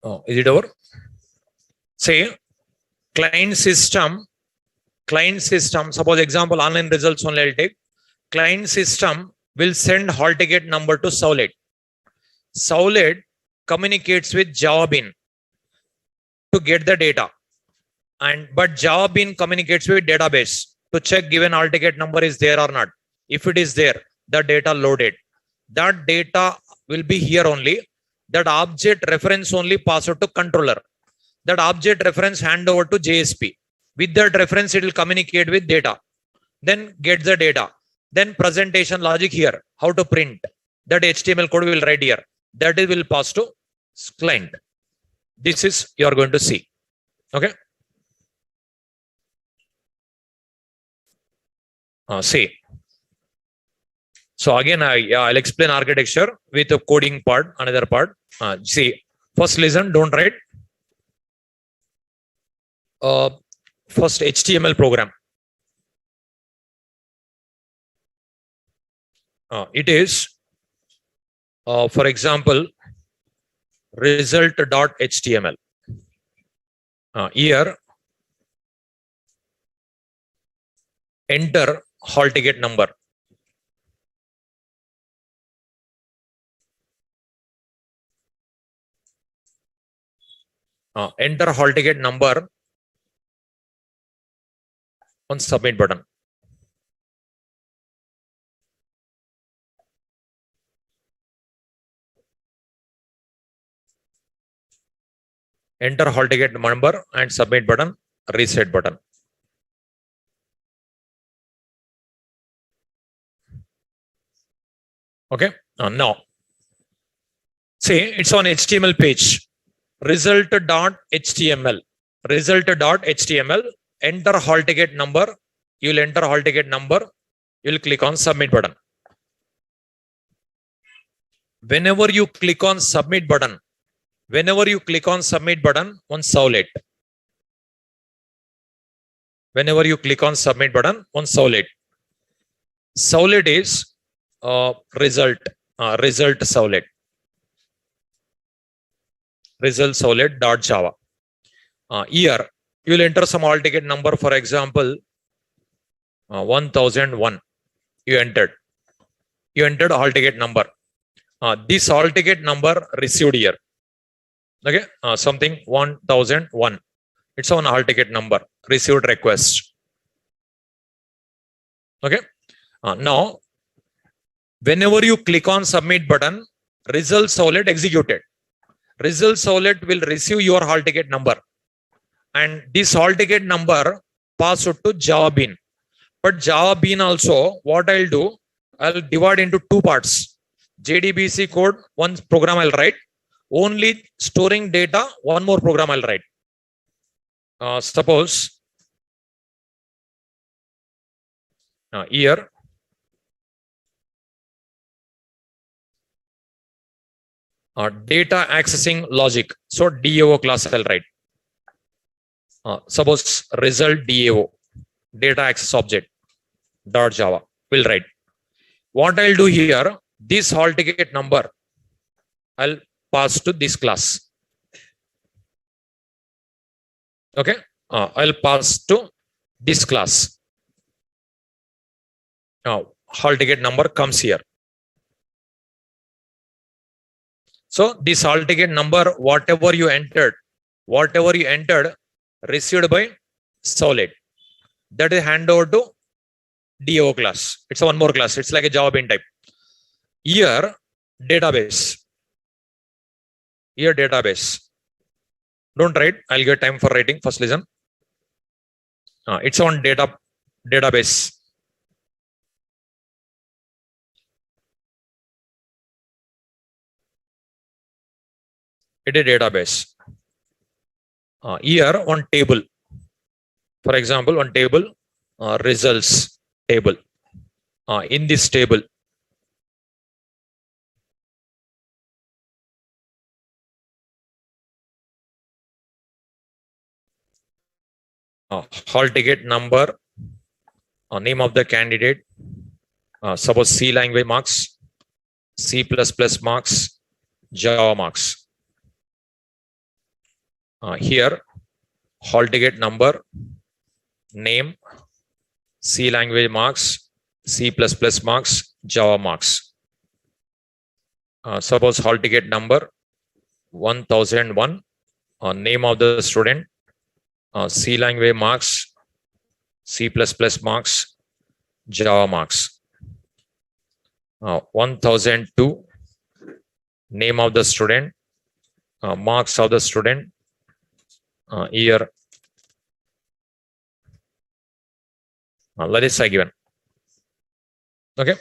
Oh, is it over? Say client system, suppose example online results only I'll take. Client system will send hall ticket number to Sowlet. Sowlet communicates with Java Bean to get the data. But Java Bean communicates with database to check given hall ticket number is there or not. If it is there, the data loaded. That data will be here only. That object reference only pass out to controller. That object reference hand over to JSP. With that reference, it will communicate with data. Then get the data. Then presentation logic here. How to print. That HTML code we will write here. That it will pass to client. This is you are going to see. Okay. See. So again, I'll explain architecture with the coding part, another part. See, first listen, don't write. First HTML program. It is, for example, result.html. Here, enter hall ticket number. Enter hall ticket number on submit button. Enter hall ticket number and submit button, reset button. Okay. Now, see, it's on HTML page. Result.html. Result.html. Enter hall ticket number. You will enter hall ticket number. You will click on submit button. Whenever you click on submit button on Sowlet. Whenever you click on submit button on Sowlet. Sowlet is result Sowlet. Result Sowlet.java. Here you will enter some hall ticket number, for example, 1001. You entered hall ticket number. This hall ticket number received here. Okay, something 1001. It's on hall ticket number received request. Okay, now whenever you click on submit button, result Sowlet executed. Result Sowlet will receive your hall ticket number, and this hall ticket number pass it to Java Bean. But Java Bean also, what I'll do, I'll divide into two parts. JDBC code, one program I'll write. Only storing data, one more program I'll write. Suppose here data accessing logic. So DAO class I'll write. Suppose result DAO, data access object .java will write. What I'll do here, this hall ticket number I'll pass to this class. Okay, I'll pass to this class. Now hall ticket number comes here. So this hall ticket number, whatever you entered, received by Sowlet. That is hand over to DAO class. It's a one more class. It's like a Java Bean type. Here database. Here database. Don't write. I'll get time for writing. First listen. It's on database. It is database. Here on table. For example, on table, results table. In this table, hall ticket number, name of the candidate, suppose C language marks, C++ marks, Java marks. Here, hall ticket number, name, C language marks, C++ marks, Java marks. Suppose hall ticket number 1001, name of the student, C language marks, C++ marks, Java marks. 1002, name of the student, marks of the student, year. Let us say given. Okay.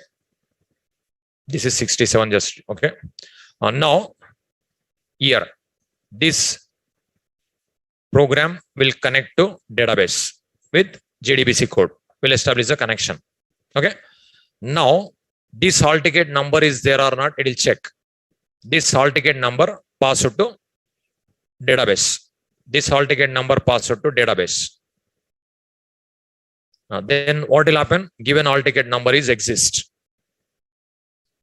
This is 67 just. Okay. Now, here, this program will connect to database with JDBC code. Will establish a connection. Okay. Now, this hall ticket number is there or not, it will check. This hall ticket number passed to database. This hall ticket number passed to database. Then what will happen? Given hall ticket number is exist.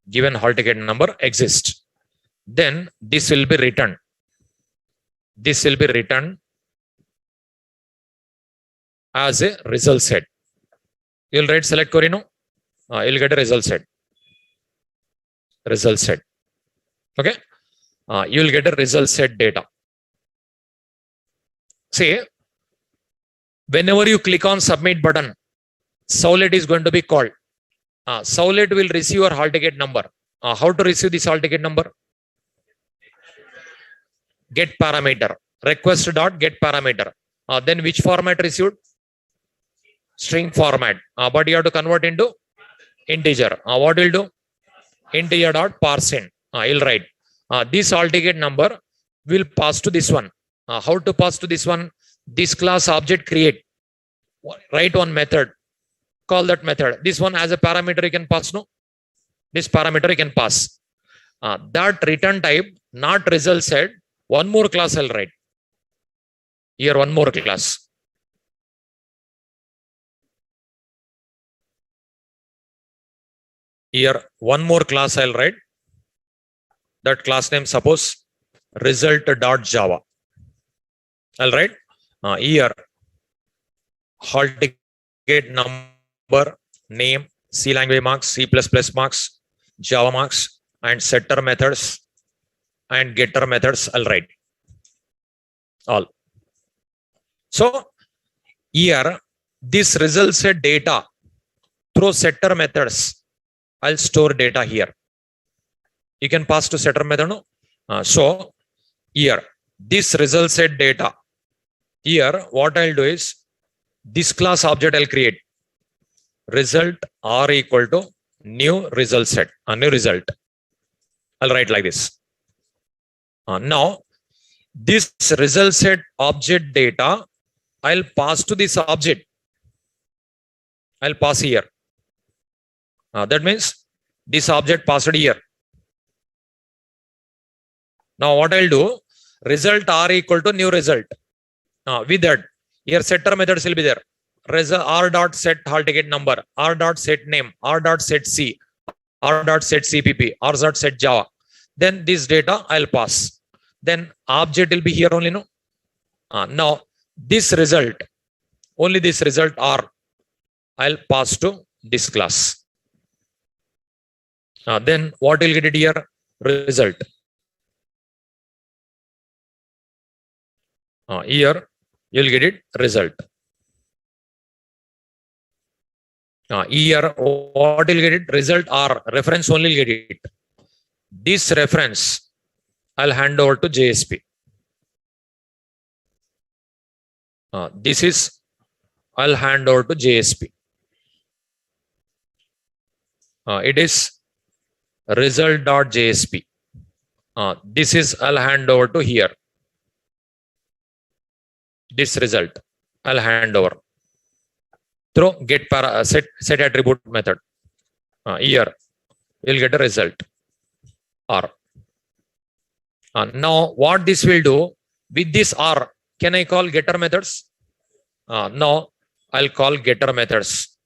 Given hall ticket number exists. Then this will be returned. This will be returned as a result set. You'll write select query, no? You'll get a result set. Result set. Okay. You'll get a result set data. Say, whenever you click on submit button, Servlet is going to be called. Servlet will receive your hall ticket number. How to receive this hall ticket number? Get parameter. Request dot get parameter. Then which format received? String format. But you have to convert into integer. What will do? Integer dot parse in. You'll write. This hall ticket number will pass to this one. How to pass to this one? This class object create. Write one method. Call that method. This one as a parameter you can pass, no? This parameter you can pass. That return type, not result set. One more class I'll write. Here one more class. Here one more class I'll write. That class name suppose result.java. I'll write here hall ticket number, name, C language marks, C++ marks, Java marks, and setter methods and getter methods. I'll write all. So here this result set data through setter methods. I'll store data here. You can pass to setter method, no? So here this result set data. Here what I'll do is this class object I'll create. Result R equal to new result set, a new result. I'll write like this. Now this result set object data I'll pass to this object. I'll pass here. That means this object passed here. Now what I'll do? Result R equal to new result. With that, here setter methods will be there. Result R dot set hall ticket number, R dot set name, R dot set C, R dot set CPP, R dot set Java. Then this data I'll pass. Then object will be here only, no? Now this result, only this result R, I'll pass to this class. Then what will get it here? Result. Here you'll get it result. Here what will get it? Result R, reference only will get it. This reference I'll hand over to JSP. This is I'll hand over to JSP. It is result.jsp. This is I'll hand over to here. This result I'll hand over through get set attribute method. Here you'll get a result R. Now what this will do with this R, can I call getter methods? No, I'll call getter methods.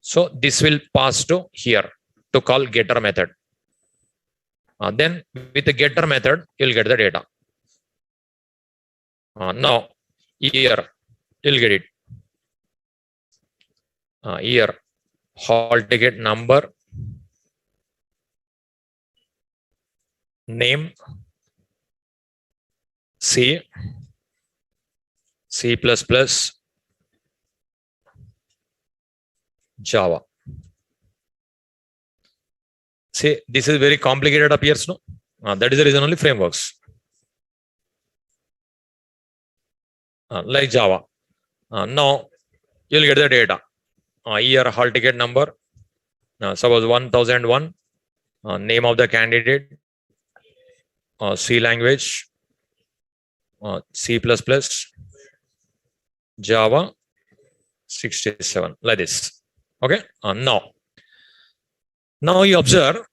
So this will pass to here to call getter method. Then with the getter method you'll get the data. Now, year, you'll get it. Year, hall ticket number, name, C, C++, Java. See, this is very complicated appears, no? That is the reason only frameworks. Like Java. Now, you'll get the data. Year, hall ticket number, suppose 1001, name of the candidate, C language, C++, Java, 67, like this. Okay. Now you observe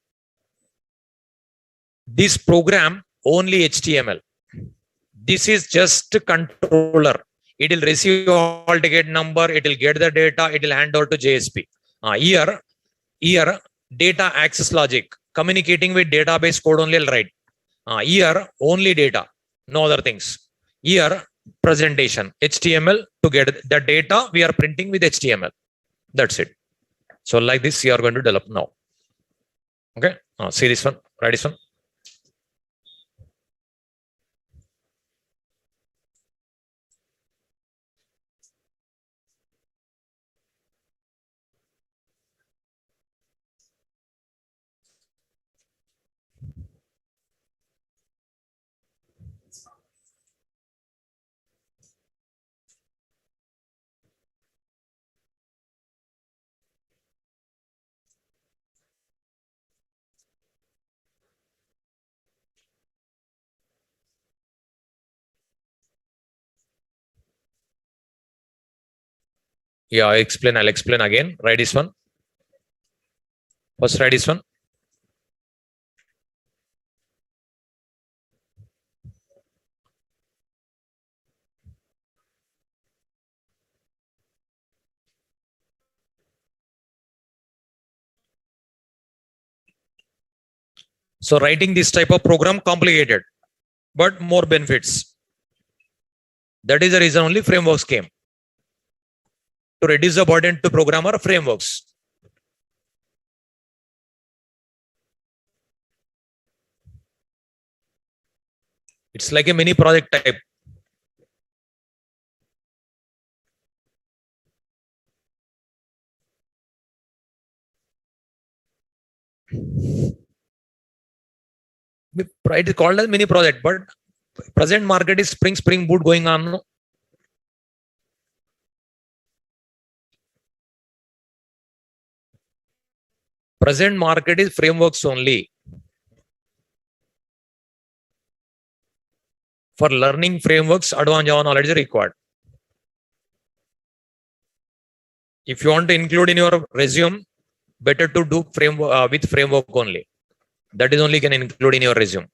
this program only HTML. This is just controller. It will receive all ticket number. It will get the data. It will hand over to JSP. Here, data access logic, communicating with database code only will write. Here, only data, no other things. Here, presentation, HTML to get the data we are printing with HTML. That's it. So like this, you are going to develop now. Okay. See this one, write this one. Yeah, I'll explain again. Write this one. First, write this one. So writing this type of program complicated, but more benefits. That is the reason only frameworks came. To reduce the burden to programmer, frameworks. It's like a mini project type. It is called as mini project, but present market is Spring Boot going on. No? Present market is frameworks only. For learning frameworks, advanced Java knowledge is required. If you want to include in your resume, better to do framework with framework only. That is only can include in your resume.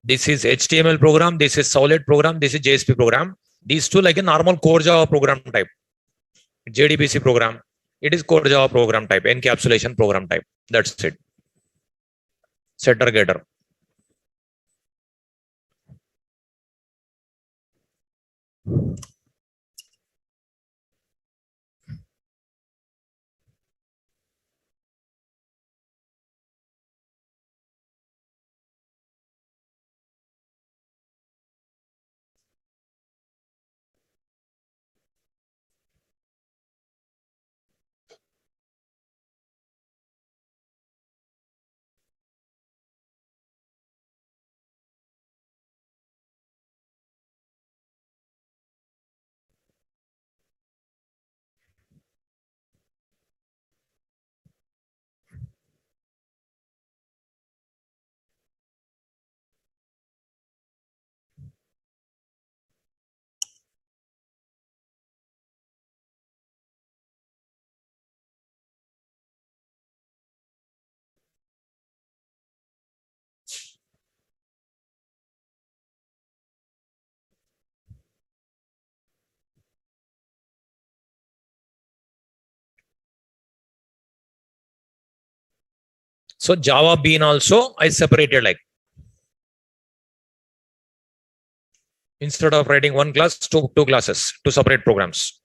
This is HTML program. This is solid program. This is JSP program. These two like a normal core Java program type. JDBC program. It is core Java program type. Encapsulation program type. That's it. Setter getter. So Java bean also I separated like, instead of writing one class, two classes, two separate programs.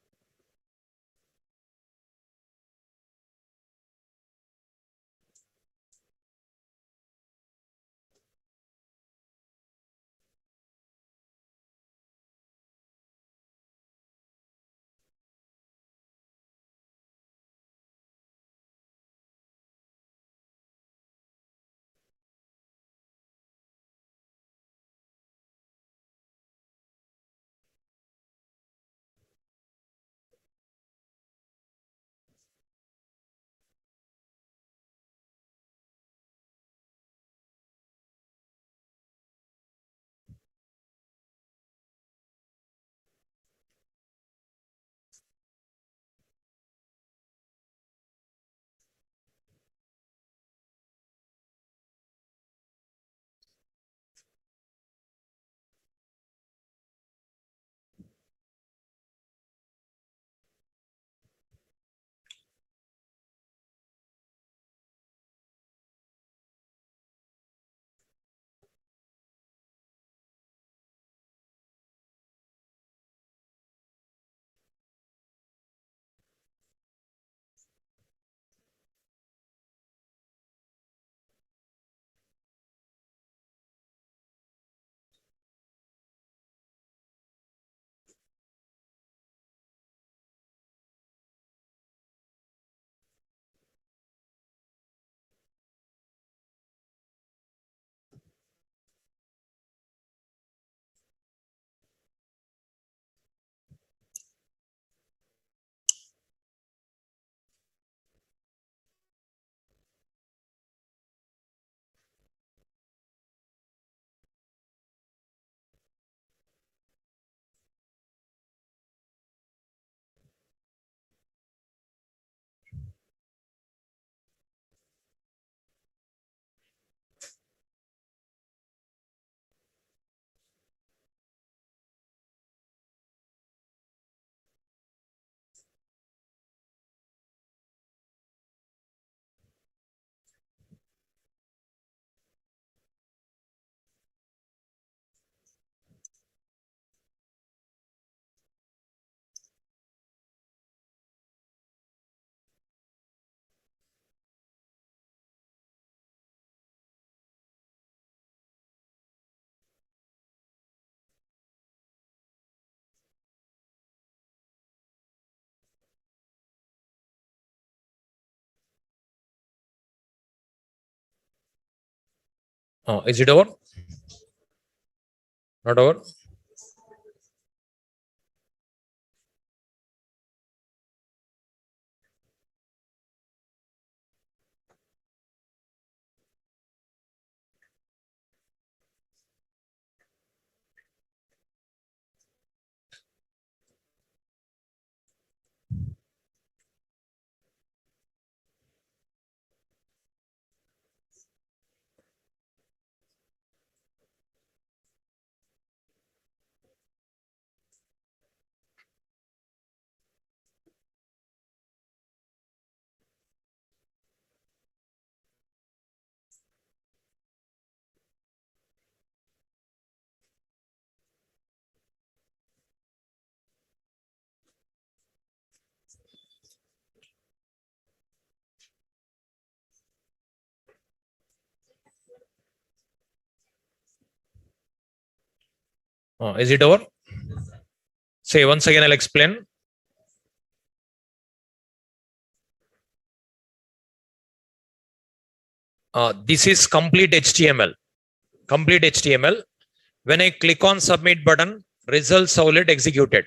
Is it over? Not over? Is it over? Say once again, I'll explain. This is complete HTML. Complete HTML. When I click on submit button, results servlet executed.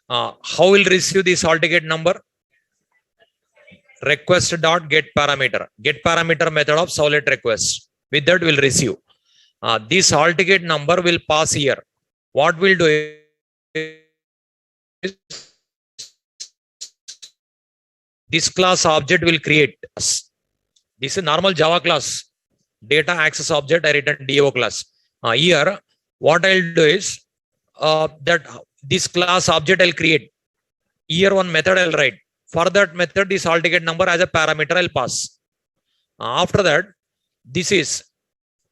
How will receive this hall ticket number? Request dot get parameter. Get parameter method of servlet request. With that will receive. This hall ticket number will pass here. What we'll do is this class object will create. This is normal Java class. Data access object, I written DO class. Here, what I'll do is that this class object I'll create. Here one method I'll write. For that method, this hall ticket number as a parameter I'll pass. After that, this is,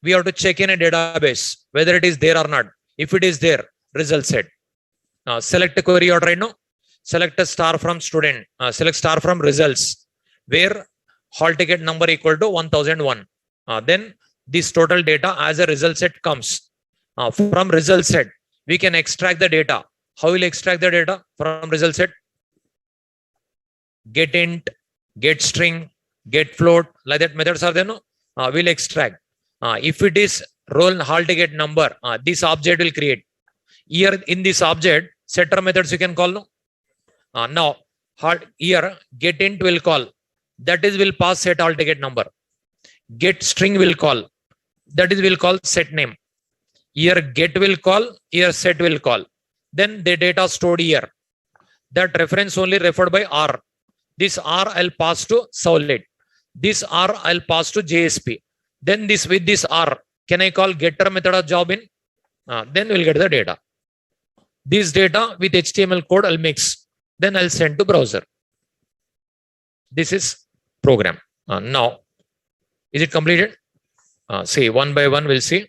we have to check in a database whether it is there or not. If it is there, result set. Select a query order right now. Select a star from student. Select star from results where hall ticket number equal to 1001. Then this total data as a result set comes. From result set, we can extract the data. How will extract the data from result set? Get int, get string, get float, like that methods are there. No, we'll extract. If it is roll hall ticket number, this object will create. Here in this object, setter methods you can call. No, now here get int will call. That is will pass set hall ticket number. Get string will call. That is will call set name. Here get will call. Here set will call. Then the data stored here. That reference only referred by R. This R I'll pass to Solid. This R I'll pass to JSP. Then this with this R, can I call getter method of job in? Then we'll get the data. This data with HTML code I'll mix. Then I'll send to browser. This is program. Now, is it completed? See, one by one we'll see.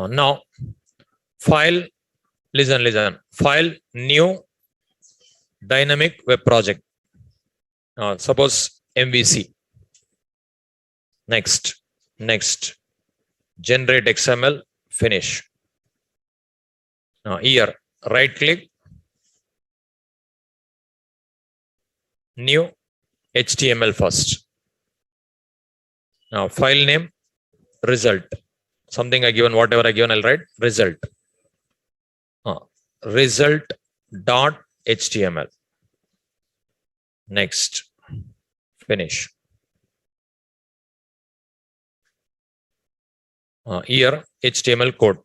Now, file, listen, file, new, dynamic web project. Suppose MVC. Next, generate XML, finish. Here, right click, new, HTML first. Now, file name, result. Something I given, whatever I given, I'll write result. Result dot HTML. Next, finish. Here, HTML code.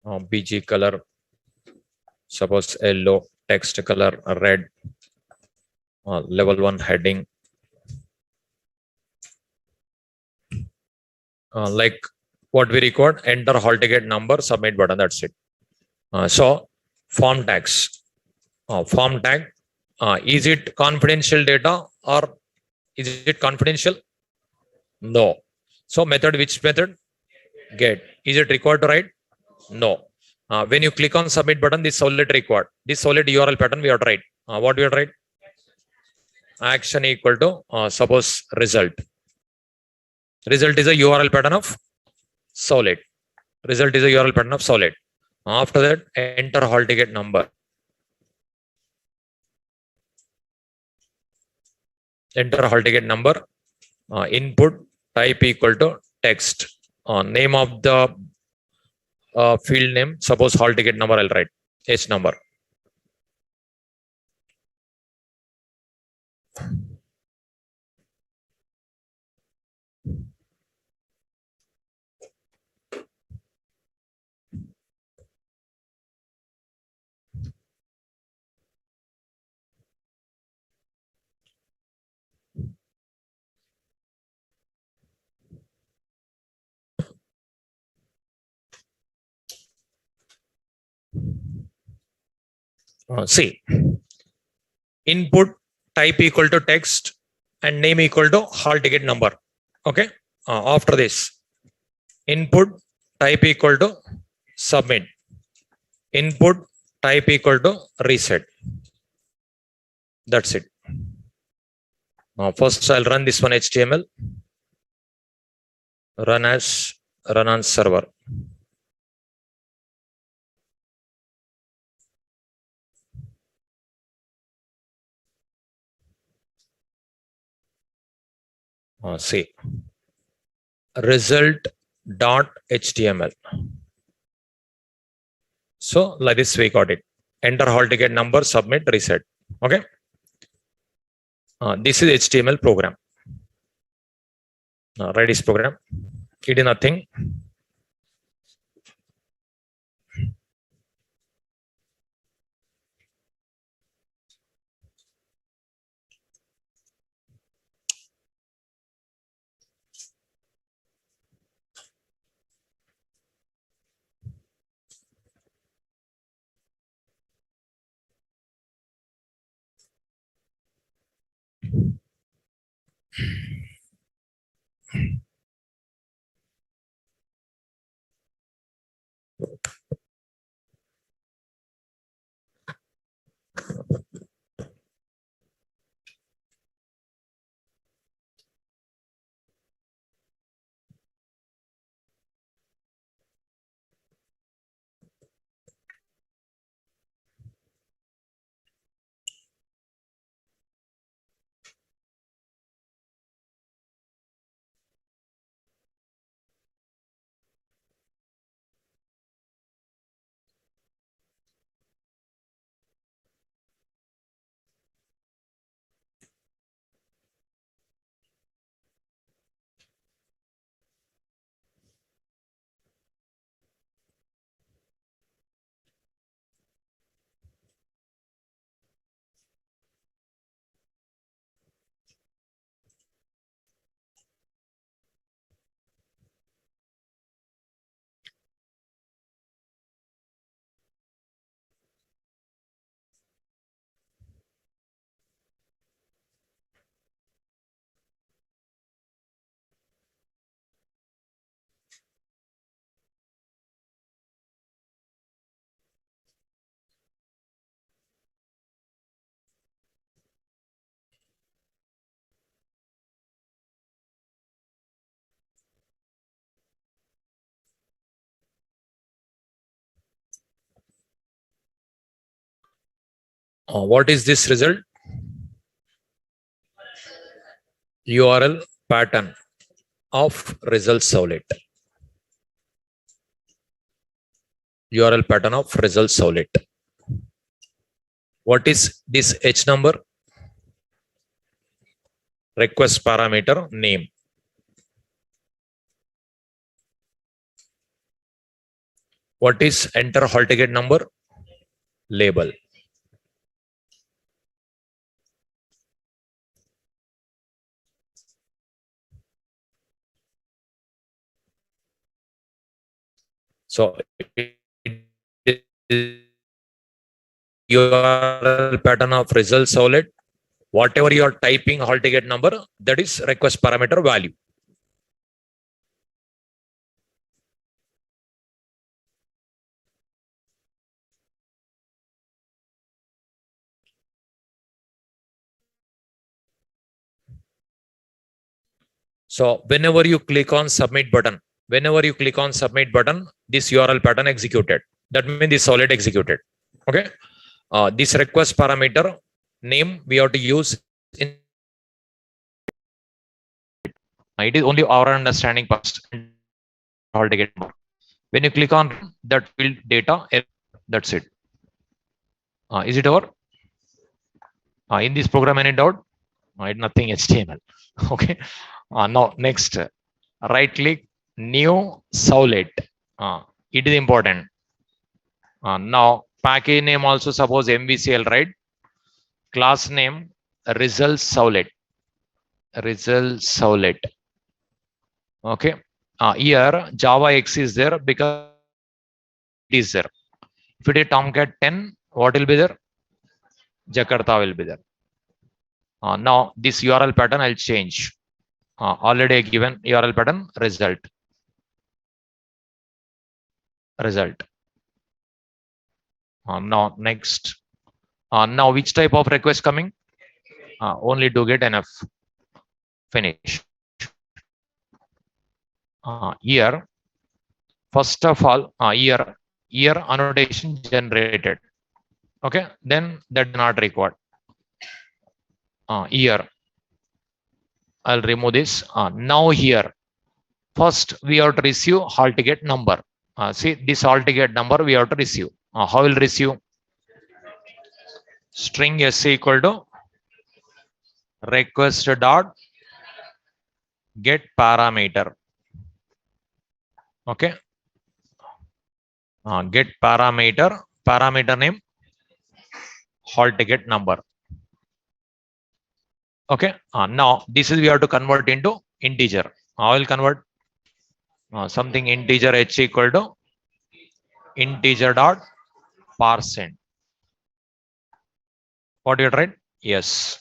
BG color, suppose yellow, text color red. Level 1 heading. Like what we record, enter hall ticket number, submit button, that's it. So form tags. Form tag, is it confidential data or is it confidential? No. So method, which method? Get. Is it required to write? No. When you click on submit button, this solid required. This solid URL pattern we have to write. What we have to write? Action equal to suppose result. Result is a URL pattern of solid. Result is a URL pattern of solid. After that, enter hall ticket number. Enter hall ticket number. Input type equal to text. Name of the field name. Suppose hall ticket number I'll write. H number. See, input type equal to text and name equal to hall ticket number. Okay. After this, input type equal to submit. Input type equal to reset. That's it. First, I'll run this one HTML. Run on server. See, result.html. So like this, we got it. Enter hall ticket number, submit, reset. Okay. This is HTML program. Redis program. It is nothing. What is this result? URL pattern of result servlet. URL pattern of result servlet. What is this H number? Request parameter name. What is enter hall ticket number? Label. So URL pattern of result servlet. Whatever you are typing hall ticket number, that is request parameter value. So whenever you click on submit button, this URL pattern executed. That means this solid executed. Okay. This request parameter name we have to use in. It is only our understanding past hall ticket number. When you click on that field data, that's it. Is it over? In this program, any doubt? Nothing HTML. Okay. Now next, right click, new servlet. It is important. Now package name also suppose MVCL, right? Class name result servlet. Okay. Here Java X is there because it is there. If it is Tomcat 10, what will be there? Jakarta will be there. Now this URL pattern I'll change. Already given URL pattern result. Now next. Now which type of request coming? Only to get enough. Finish. Here, first of all, year annotation generated. Okay, then that not required. Year. I'll remove this. Now here, first we have to receive hall ticket number. See this hall ticket number we have to receive. How will receive? String s equal to request dot get parameter. Okay. Get parameter name hall ticket number. Okay. Now this is we have to convert into integer. I will convert something integer h equal to integer dot %. What you tried? Yes.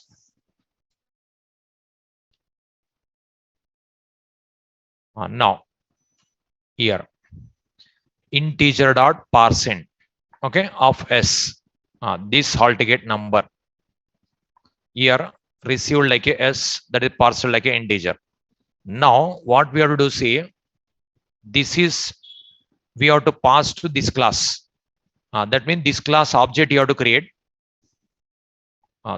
Now here integer dot %, okay, of s, this hall ticket number here received like a s, that is parcel like a integer. Now what we have to do, see, this is we have to pass to this class. That means this class object you have to create.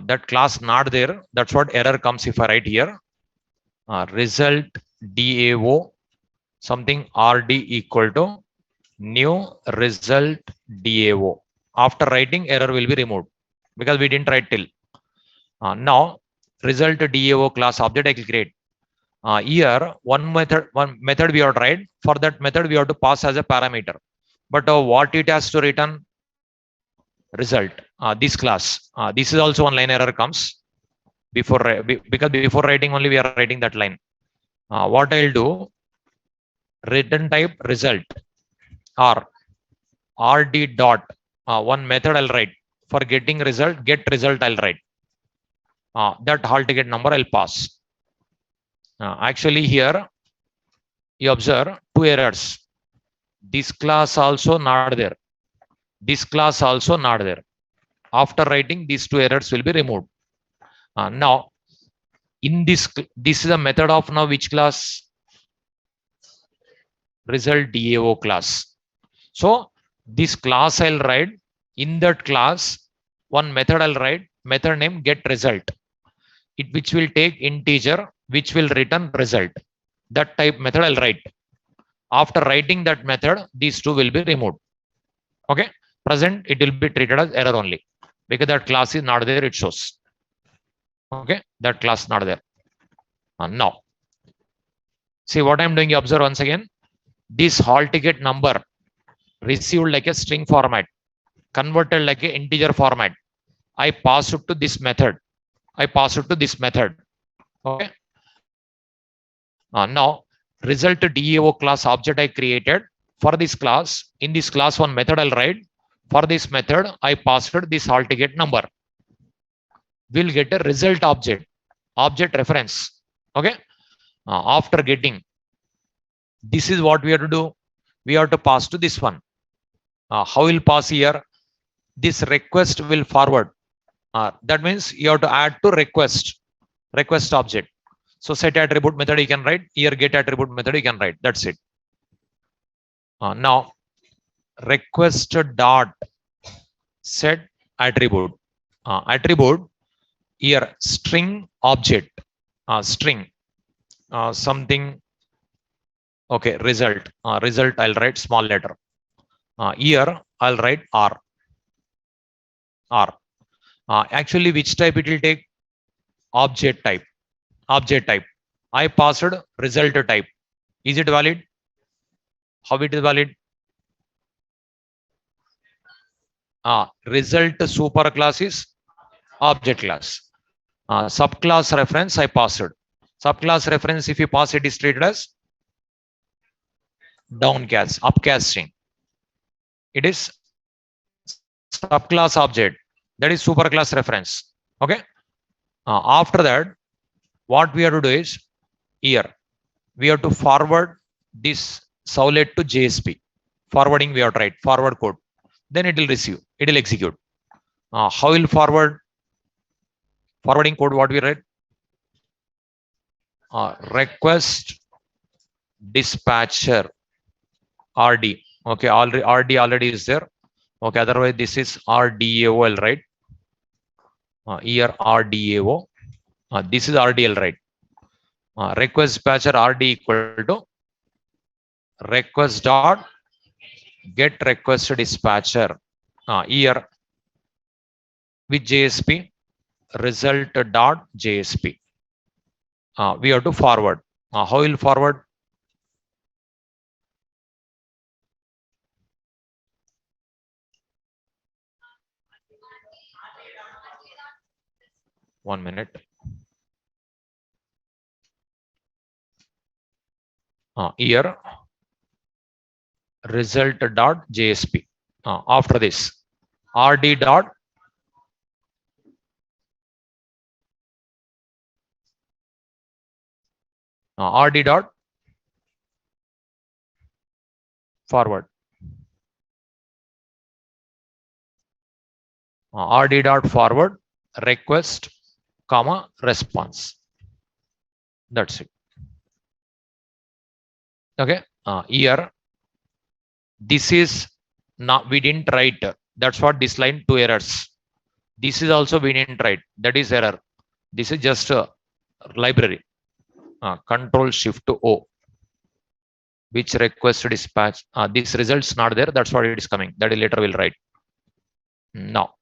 That class not there, that's what error comes if I write here result DAO something RD equal to new result DAO. After writing, error will be removed because we didn't write till. Now result DAO class object I will create. Here one method we have to write. For that method we have to pass as a parameter, but what it has to return? Result. This class. This is also one line error comes before, because before writing only we are writing that line. What I'll do, return type result or RD dot one method I'll write for getting result, get result I'll write. That hall ticket number I'll pass. Actually here you observe two errors. This class also not there. This class also not there. After writing, these two errors will be removed. Now in this is a method of now which class? Result DAO class. So this class I'll write. In that class, one method I'll write, method name get result, which will take integer, which will return result. That type method I'll write. After writing that method, these two will be removed. Okay. Present it will be treated as error only because that class is not there, it shows. Okay, that class not there. Now see what I'm doing. You observe once again, this hall ticket number received like a string format, converted like a integer format. I pass it to this method. Okay. Now result DAO class object I created for this class. In this class, one method I'll write. For this method, I passed this hall ticket number. We'll get a result object reference. Okay. After getting, this is what we have to do. We have to pass to this one. How will pass here? This request will forward. That means you have to add to request object. So set attribute method you can write. Here get attribute method you can write. That's it. Now request dot set attribute. Attribute here string object. String something. Okay, result. Result I'll write small letter. Here I'll write R. Actually which type it will take? Object type. I passed result type. Is it valid? How it is valid? Result superclass is object class. Subclass reference I passed. Subclass reference if you pass it is treated as downcast, upcasting. It is subclass object, that is superclass reference. Okay. After that, what we have to do is here we have to forward this Soulet to JSP. Forwarding we have to write forward code. Then it will receive, it will execute. How will forwarding code? What we write? Request dispatcher RD. Okay, already RD already is there. Okay, otherwise this is RDAO, right? Here RDAO. This is RDL, right? Request dispatcher RD equal to request dot get request dispatcher here with JSP result dot JSP. We have to forward. How will forward? One minute. Here result dot JSP. After this, RD dot RD dot forward. RD dot forward request comma response. That's it. Okay. Here this is not, we didn't write. That's what this line, two errors. This is also we didn't write. That is error. This is just a library. Control Shift O. Which request dispatch? This result's not there. That's what it is coming. That later will write. Now.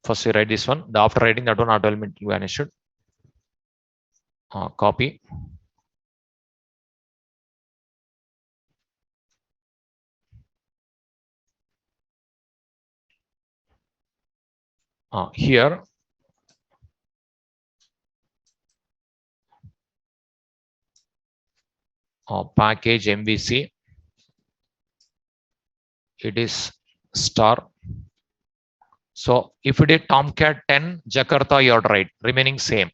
First you write this one. After writing that one, automatically vanished. Copy. Here package MVC. It is star. So if it is Tomcat 10 Jakarta, you are right. Remaining same.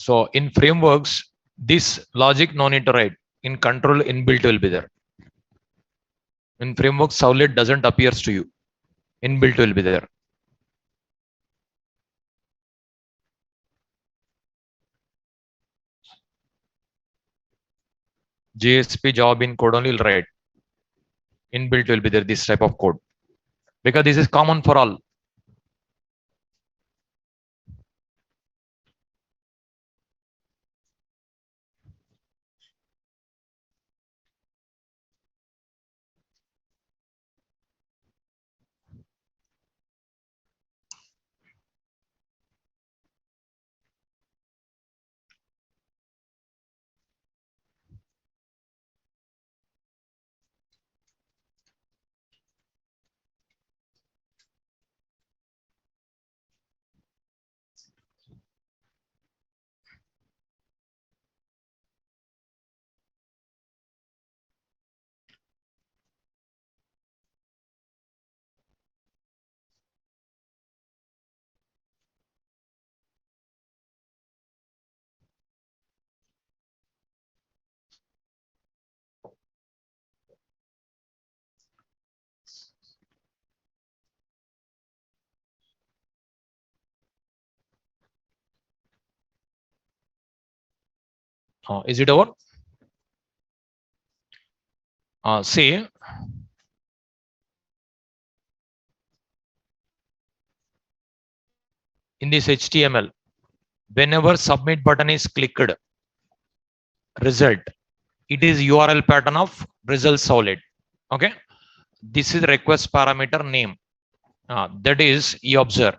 So in frameworks, this logic no need to write. In control, inbuilt will be there. In framework, Servlet doesn't appears to you. Inbuilt will be there. JSP job in code only will write. Inbuilt will be there, this type of code. Because this is common for all. Is it over? See, in this HTML, whenever submit button is clicked, result, it is URL pattern of result solid. Okay. This is request parameter name. That is, you observe.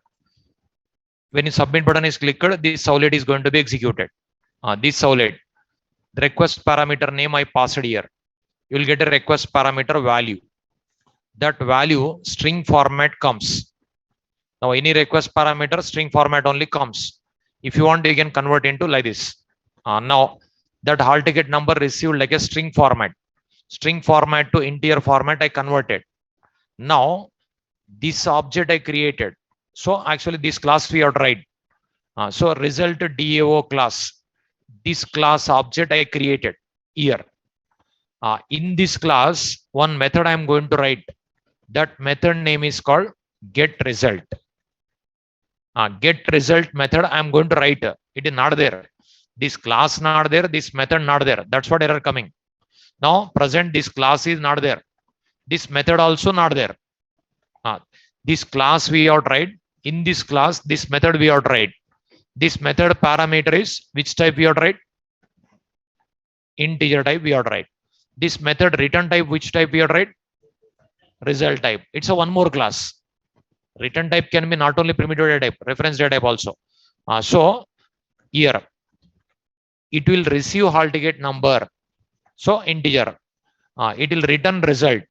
When you submit button is clicked, this solid is going to be executed. This solid, the request parameter name I passed here. You will get a request parameter value. That value string format comes. Now any request parameter string format only comes. If you want, you can convert into like this. Now that hall ticket number received like a string format. String format to integer format I converted. Now this object I created. So actually this class we have to write. So result DAO class. This class object I created here. In this class, one method I am going to write. That method name is called get result. Get result method I am going to write. It is not there. This class not there. This method not there. That's what error coming. Now present this class is not there. This method also not there. This class we have tried. In this class, this method we have tried. This method parameter is which type we have tried? Integer type we have tried. This method return type which type we have tried? Result type. It's a one more class. Return type can be not only primitive data type, reference data type also. So here it will receive hall ticket number. So integer. It will return result.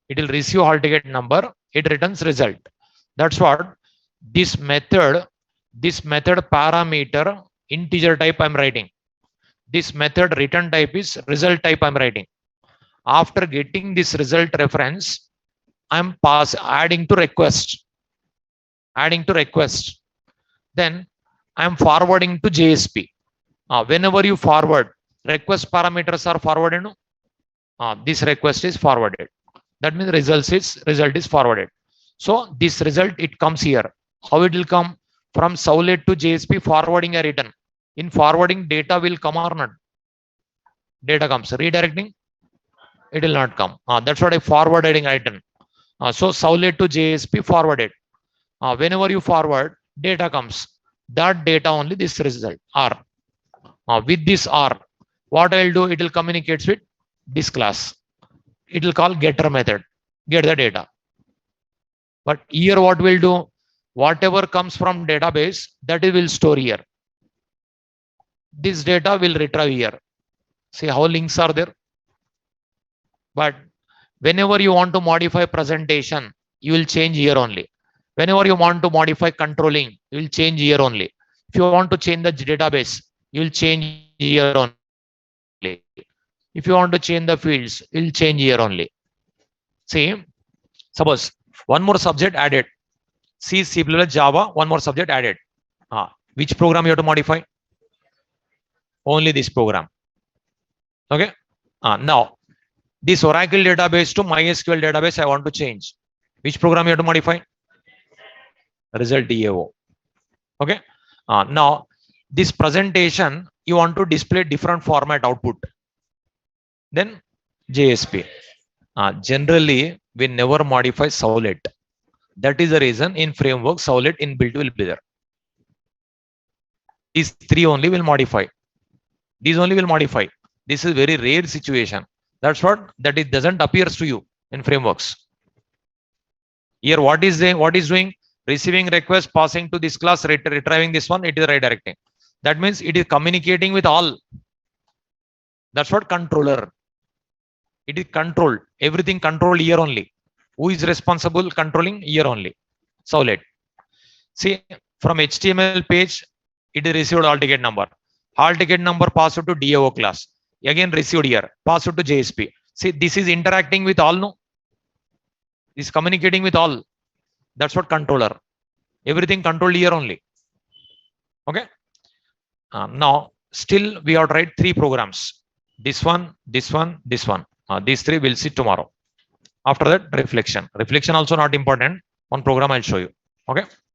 It will receive hall ticket number. It returns result. That's what this method parameter integer type I'm writing. This method return type is result type I'm writing. After getting this result reference, I'm adding to request. Then I'm forwarding to JSP. Whenever you forward, request parameters are forwarded. This request is forwarded. That means result is forwarded. So this result, it comes here. How it will come? From Servlet to JSP forwarding a return. In forwarding, data will come or not? Data comes. Redirecting, it will not come. That's what I forwarding return. So Servlet to JSP forwarded. Whenever you forward, data comes. That data only this result R. With this R, what I will do? It will communicate with this class. It will call getter method. Get the data. But here what we'll do? Whatever comes from database, that it will store here. This data will retrieve here. See how links are there. But whenever you want to modify presentation, you will change here only. Whenever you want to modify controlling, you will change here only. If you want to change the database, you will change here only. If you want to change the fields, you will change here only. See, suppose one more subject added. C, C++, Java, one more subject added. Which program you have to modify? only this program. Okay. Now this Oracle database to MySQL database, I want to change. Which program you have to modify? Result DAO. Okay. Now this presentation, you want to display different format output. Then JSP. Generally, we never modify Servlet. That is the reason in framework, Servlet inbuilt will be there. These three only will modify. These only will modify. This is very rare situation. That's what that it doesn't appears to you in frameworks. Here, what is doing? Receiving request, passing to this class, retrieving this one, it is redirecting. That means it is communicating with all. That's what controller. It is controlled. Everything controlled here only. Who is responsible controlling here only? Servlet. See, from HTML page, it is received all ticket number. All ticket number passed to DAO class. Again received here, passed to JSP. See, this is interacting with all, no? This is communicating with all. That's what controller. Everything controlled here only. Okay. Now, still we have to write three programs. This one, this one, this one. These three we'll see tomorrow. After that, reflection. Reflection also not important. One program I'll show you. Okay.